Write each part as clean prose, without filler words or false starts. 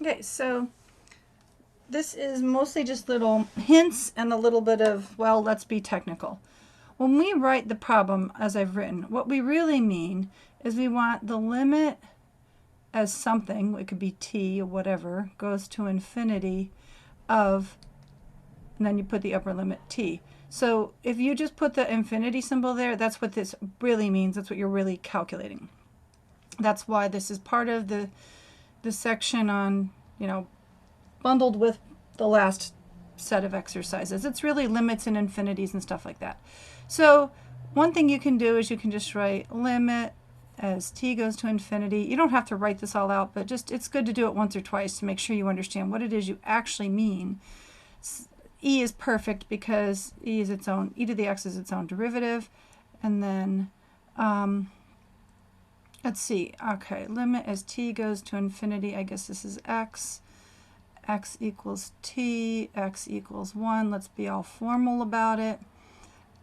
Okay, so this is mostly just little hints and a little bit of, well, let's be technical. When we write the problem as I've written, what we really mean is we want the limit as something, it could be t or whatever, goes to infinity of, and then you put the upper limit t. So if you just put the infinity symbol there, that's what this really means. That's what you're really calculating. That's why this is part of the section on, bundled with the last set of exercises. It's really limits and infinities and stuff like that. So one thing you can do is you can just write limit as t goes to infinity. You don't have to write this all out, but just it's good to do it once or twice to make sure you understand what it is you actually mean. E is perfect because e is its own, e to the x is its own derivative. And then let's see, okay, limit as t goes to infinity, I guess this is x equals t, x equals 1. Let's be all formal about it.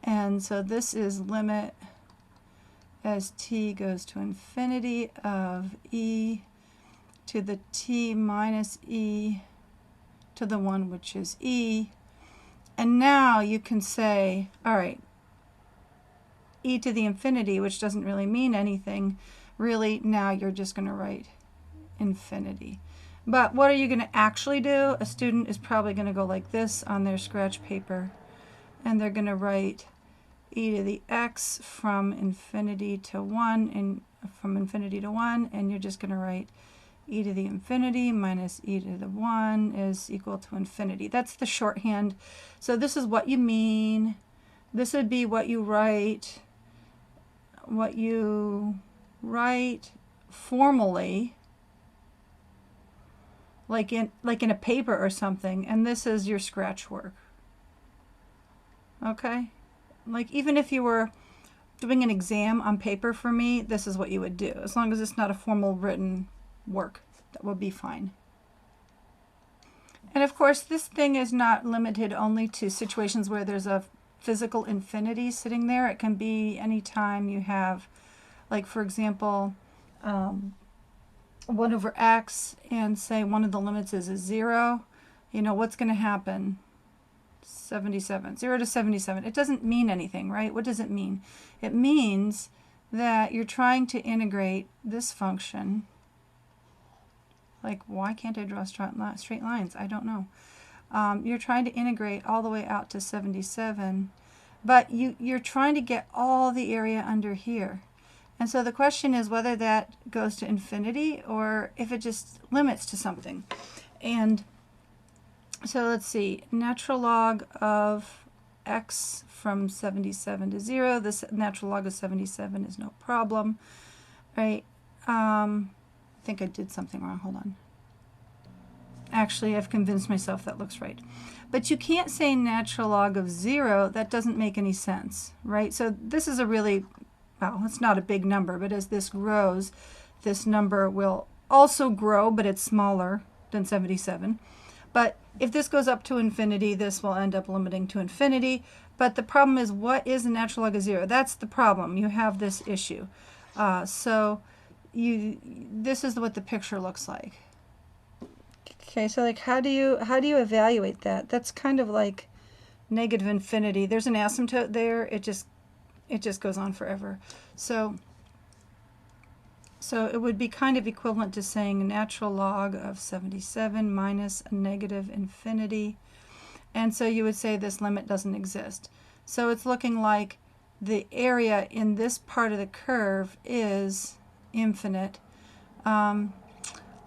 And so this is limit as t goes to infinity of e to the t minus e to the 1, which is e. And now you can say, all right, e to the infinity, which doesn't really mean anything, really now you're just going to write infinity. But what are you going to actually do? A student is probably going to go like this on their scratch paper, and they're going to write e to the x from infinity to 1, and from infinity to 1, and you're just going to write e to the infinity minus e to the 1 is equal to infinity. That's the shorthand. So this is what you mean. This would be what you write formally, like in a paper or something, and this is your scratch work. Okay? Like even if you were doing an exam on paper for me, this is what you would do. As long as it's not a formal written work, that will be fine. And of course, this thing is not limited only to situations where there's a physical infinity sitting there. It can be any time you have, like for example, 1 over x, and say one of the limits is a 0. What's going to happen? 77, 0 to 77. It doesn't mean anything, right? What does it mean? It means that you're trying to integrate this function. Like, why can't I draw straight lines? I don't know. You're trying to integrate all the way out to 77, but you're trying to get all the area under here. And so the question is whether that goes to infinity or if it just limits to something. And so let's see, natural log of x from 77 to 0. This natural log of 77 is no problem, right? I think I did something wrong. Hold on. Actually, I've convinced myself that looks right. But you can't say natural log of 0. That doesn't make any sense, right? So this is a really, well, it's not a big number, but as this grows, this number will also grow, but it's smaller than 77. But if this goes up to infinity, this will end up limiting to infinity. But the problem is, what is a natural log of 0? That's the problem. You have this issue. This is what the picture looks like. Okay, so like how do you evaluate that? That's kind of like negative infinity. There's an asymptote there. It just goes on forever. So it would be kind of equivalent to saying a natural log of 77 minus a negative infinity. And so you would say this limit doesn't exist. So it's looking like the area in this part of the curve is infinite.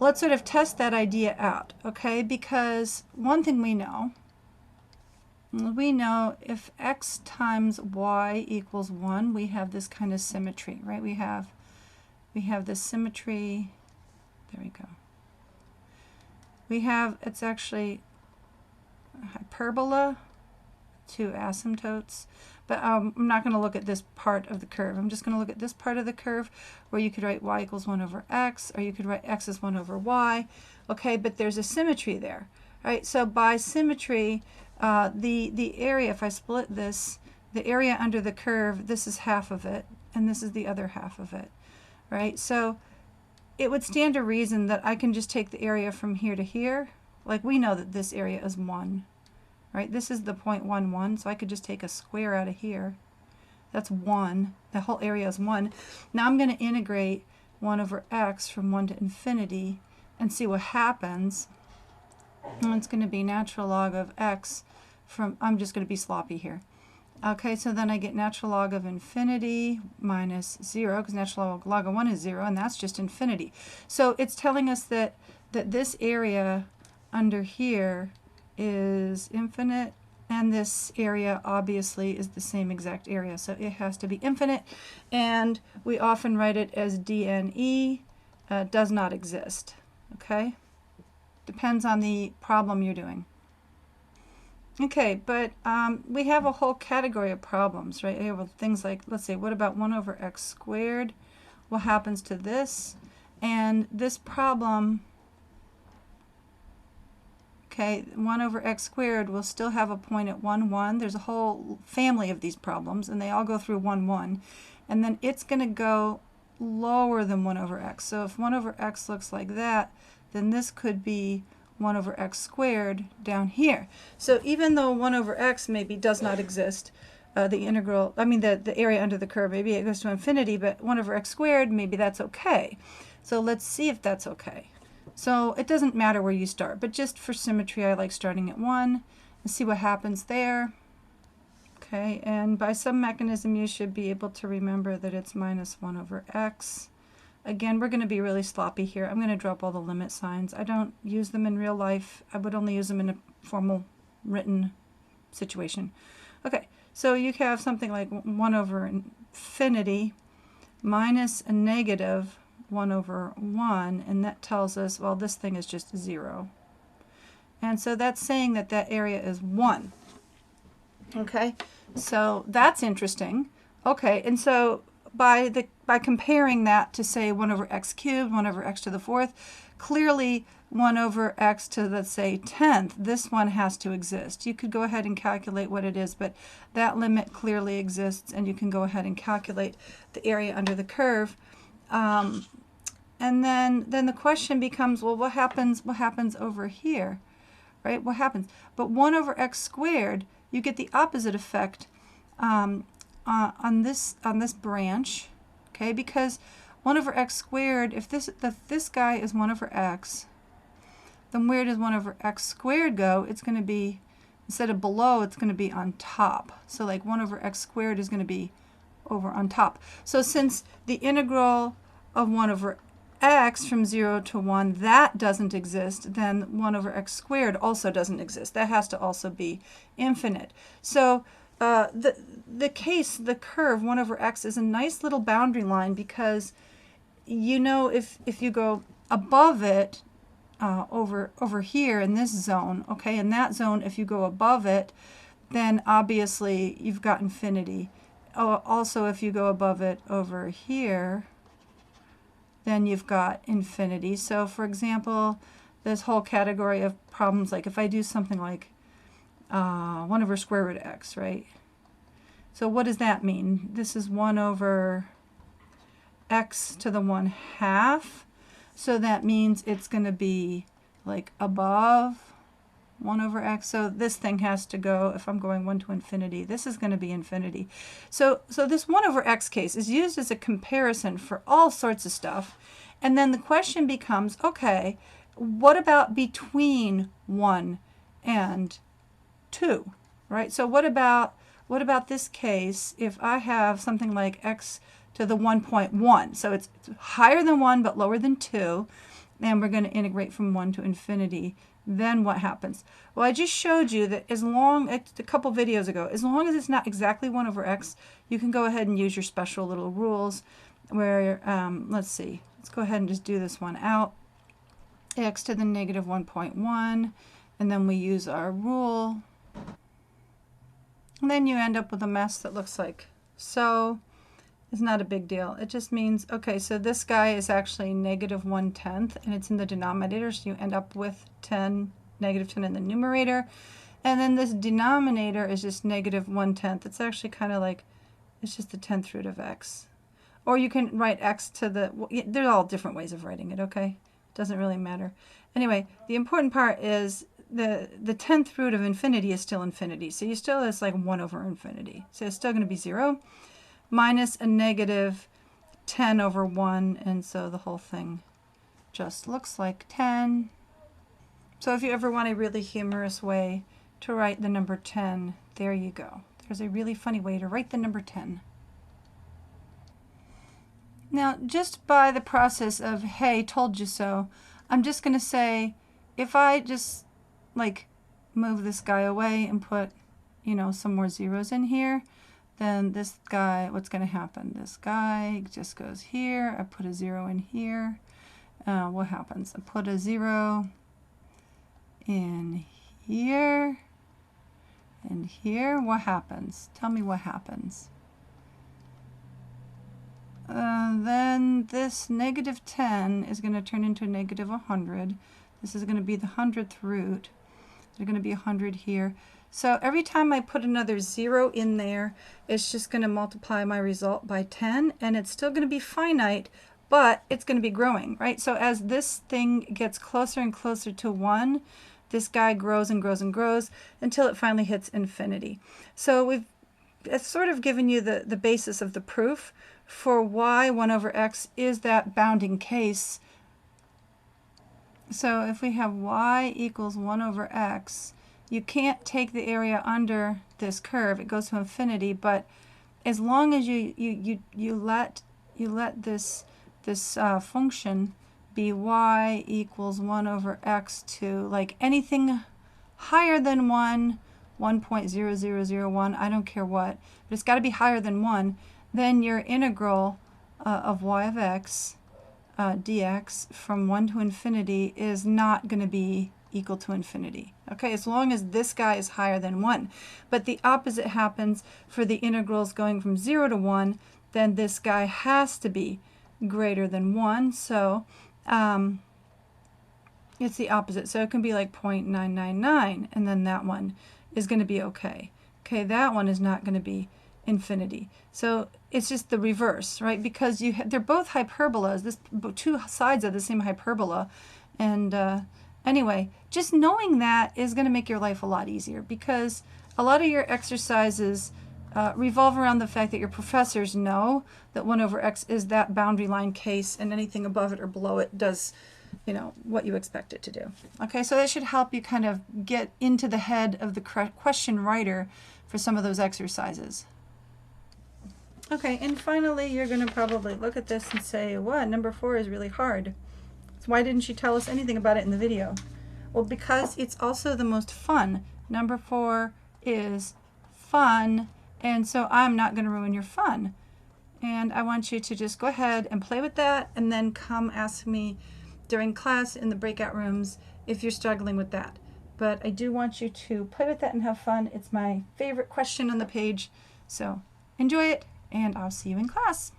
Let's sort of test that idea out, okay? Because one thing we know if x times y equals 1, we have this kind of symmetry, right? We have this symmetry. There we go. It's actually hyperbola, 2 asymptotes. But I'm not going to look at this part of the curve. I'm just going to look at this part of the curve where you could write y equals 1 over x, or you could write x is 1 over y. Okay, but there's a symmetry there. All right, so by symmetry, the area, if I split this, the area under the curve, this is half of it, and this is the other half of it. Right? So it would stand to reason that I can just take the area from here to here. Like we know that this area is 1, right? This is the 0.11, so I could just take a square out of here. That's 1. The whole area is 1. Now I'm going to integrate 1 over x from 1 to infinity and see what happens. And it's going to be natural log of x from, I'm just going to be sloppy here. Okay, so then I get natural log of infinity minus 0, because natural log of 1 is 0, and that's just infinity. So it's telling us that this area under here is infinite, and this area obviously is the same exact area, so it has to be infinite, and we often write it as dne, does not exist. Okay, depends on the problem you're doing. Okay, but we have a whole category of problems, right? Here with things like, let's say, what about 1 over x squared? What happens to this? And this problem, okay, 1 over x squared will still have a point at 1, 1. There's a whole family of these problems, and they all go through 1, 1. And then it's going to go lower than 1 over x. So if 1 over x looks like that, then this could be 1 over x squared down here. So even though 1 over x maybe does not exist, the integral, I mean the area under the curve, maybe it goes to infinity, but 1 over x squared, maybe that's okay. So let's see if that's okay. So it doesn't matter where you start, but just for symmetry, I like starting at 1 and see what happens there. Okay, and by some mechanism, you should be able to remember that it's minus 1 over x. Again, we're going to be really sloppy here. I'm going to drop all the limit signs. I don't use them in real life. I would only use them in a formal written situation. Okay, so you have something like 1 over infinity minus a negative 1 over 1, and that tells us, well, this thing is just 0. And so that's saying that that area is 1. Okay, so that's interesting. Okay, and so by comparing that to, say, 1 over x cubed, 1 over x to the 4th, clearly 1 over x to, let's say, 10th, this one has to exist. You could go ahead and calculate what it is, but that limit clearly exists, and you can go ahead and calculate the area under the curve. And then the question becomes, well, what happens over here, right? What happens? But 1 over x squared, you get the opposite effect on this branch, okay? Because 1 over x squared, if this guy is 1 over x, then where does 1 over x squared go? It's going to be, instead of below, it's going to be on top. So like 1 over x squared is going to be over on top. So since the integral of 1 over x from 0 to 1, that doesn't exist, then 1 over x squared also doesn't exist. That has to also be infinite. So the curve 1 over x is a nice little boundary line, because you know if you go above it over here in this zone, okay, in that zone, if you go above it, then obviously you've got infinity. Also, if you go above it over here, then you've got infinity. So for example, this whole category of problems, like if I do something like 1 over square root of x, right? So what does that mean? This is 1 over x to the 1/2. So that means it's going to be like above 1 over x. So this thing has to go, if I'm going 1 to infinity, this is going to be infinity. So this 1 over x case is used as a comparison for all sorts of stuff. And then the question becomes, okay, what about between 1 and 2, right? So what about this case if I have something like x to the 1.1? So it's higher than 1 but lower than 2, and we're going to integrate from 1 to infinity. Then what happens? Well, I just showed you that a couple videos ago, as long as it's not exactly 1 over x, you can go ahead and use your special little rules where, let's see, let's go ahead and just do this one out. X to the negative 1.1, and then we use our rule. And then you end up with a mess that looks like so. It's not a big deal. It just means, okay, so this guy is actually negative 1/10, and it's in the denominator, so you end up with negative 10 in the numerator. And then this denominator is just negative 1/10. It's actually kind of like, it's just the 10th root of x. Or you can write x to the, they're all different ways of writing it, okay? Doesn't really matter. Anyway, the important part is the 10th root of infinity is still infinity. So you still, it's like 1 over infinity. So it's still going to be 0 minus a negative 10 over 1. And so the whole thing just looks like 10. So if you ever want a really humorous way to write the number 10, there you go. There's a really funny way to write the number 10. Now, just by the process of, hey, told you so, I'm just going to say, if I just, like, move this guy away and put, you know, some more zeros in here, then this guy, what's going to happen? This guy just goes here. I put a 0 in here. What happens? I put a 0 in here and here. What happens? Tell me what happens. Then this negative 10 is going to turn into a negative 100. This is going to be the 100th root. There's going to be 100 here. So every time I put another 0 in there, it's just going to multiply my result by 10, and it's still going to be finite, but it's going to be growing, right? So as this thing gets closer and closer to 1, this guy grows and grows and grows until it finally hits infinity. So it's sort of given you the basis of the proof for why 1 over x is that bounding case. So if we have y equals 1 over x, you can't take the area under this curve. It goes to infinity, but as long as you let this function be y equals 1 over x to, like, anything higher than 1, 1.0001, I don't care what, but it's got to be higher than 1, then your integral of y of x dx from 1 to infinity is not going to be equal to infinity. Okay, as long as this guy is higher than 1. But the opposite happens for the integrals going from 0 to 1, then this guy has to be greater than 1. So it's the opposite. So it can be like 0.999, and then that one is going to be okay. Okay, that one is not going to be infinity. So it's just the reverse, right? Because they're both hyperbolas. This two sides of the same hyperbola. And anyway, just knowing that is going to make your life a lot easier, because a lot of your exercises revolve around the fact that your professors know that 1 over x is that boundary line case, and anything above it or below it does, you know, what you expect it to do. Okay, so that should help you kind of get into the head of the question writer for some of those exercises. Okay, and finally, you're going to probably look at this and say, what, number 4 is really hard. So why didn't she tell us anything about it in the video? Well, because it's also the most fun. Number 4 is fun, and so I'm not going to ruin your fun. And I want you to just go ahead and play with that, and then come ask me during class in the breakout rooms if you're struggling with that. But I do want you to play with that and have fun. It's my favorite question on the page, so enjoy it, and I'll see you in class.